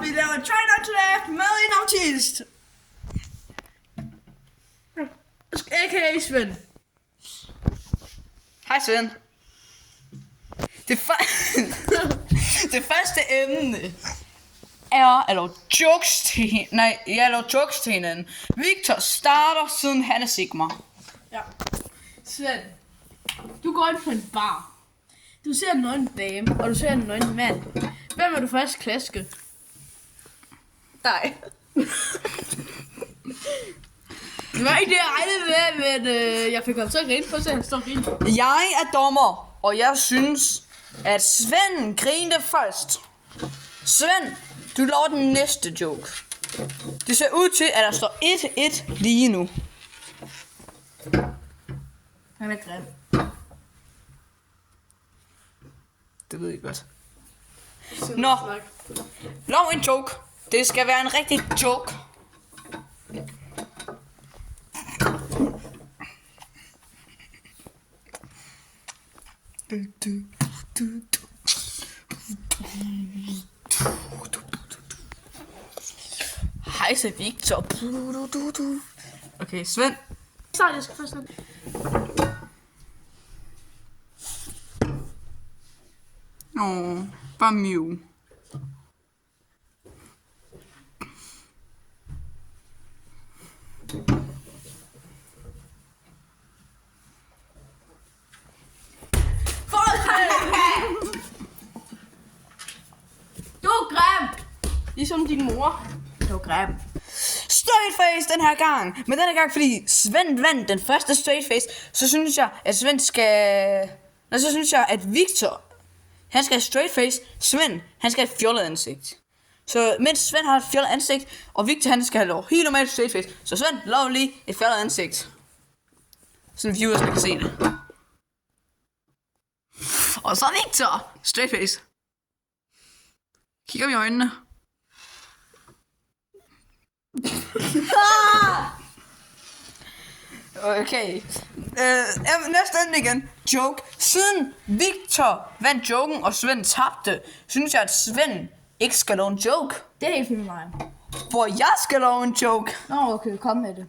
vi laver Try Not To Laugh med en autist. A.k.a. Svend. Hej Svend. Det første emne er at lave jokes til hinanden. Victor starter, siden han er Sigma. Ja. Svend, du går ind på en bar. Du ser en nøgen dame, og du ser en nøgen mand. Hvem er du først klaske? Nej. Det var ikke det, jeg regnede med, men jeg fik ham så grine på, så han står grine. Jeg er dommer, og jeg synes, at Svend grinte først. Svend, du laver den næste joke. Det ser ud til, at der står 1-1 lige nu. Han er grim. Det ved jeg godt. Nå, lav en joke. Det skal være en rigtig joke. Hej så Victor. Okay, Svend. Så jeg skal først sådan. Bare Mew. Du er grim! Ligesom din mor. Du er grim. Straight face den her gang. Men den her gang, fordi Svend vandt den første straight face, så synes jeg, at Svend skal... Så synes jeg, at Victor, han skal have straight face. Svend, han skal have et fjollet ansigt. Så mens Svend har et fjollet ansigt, og Victor, han skal have lov helt normalt straight face. Så Svend, lav lige et fjollet ansigt. Så viewers kan se det. Og så Victor, straight face. Kig op i øjnene. Okay. Næste ende igen. Joke. Siden Victor vandt joken, og Svend tabte, synes jeg, at Svend ikke skal lave en joke. Det er helt fint med mig. Hvor jeg skal lave en joke. Nå, okay, kom med det.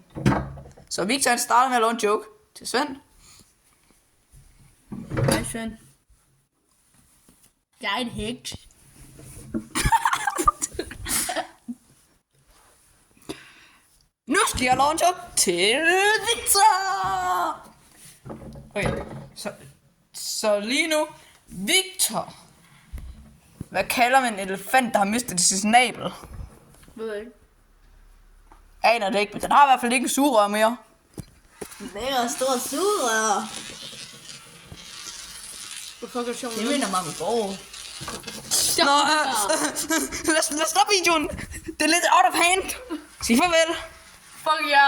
Så Victor han starter med at lave en joke til Svend. Hej, Svend. Jeg er et hægt. Nu skal jeg lave en joke til Victor. Okay, så lige nu, Victor. Hvad kalder man en elefant, der har mistet sin snabel? Ved jeg ikke. Aner det ikke, men den har i hvert fald ikke en sugerør mere. Lækker stor sugerør. Hvorfor gør det sjovt? Det minder mig med borg. Nå, lad os stoppe videoen. Det er lidt out of hand. Sig farvel. Fuck ja.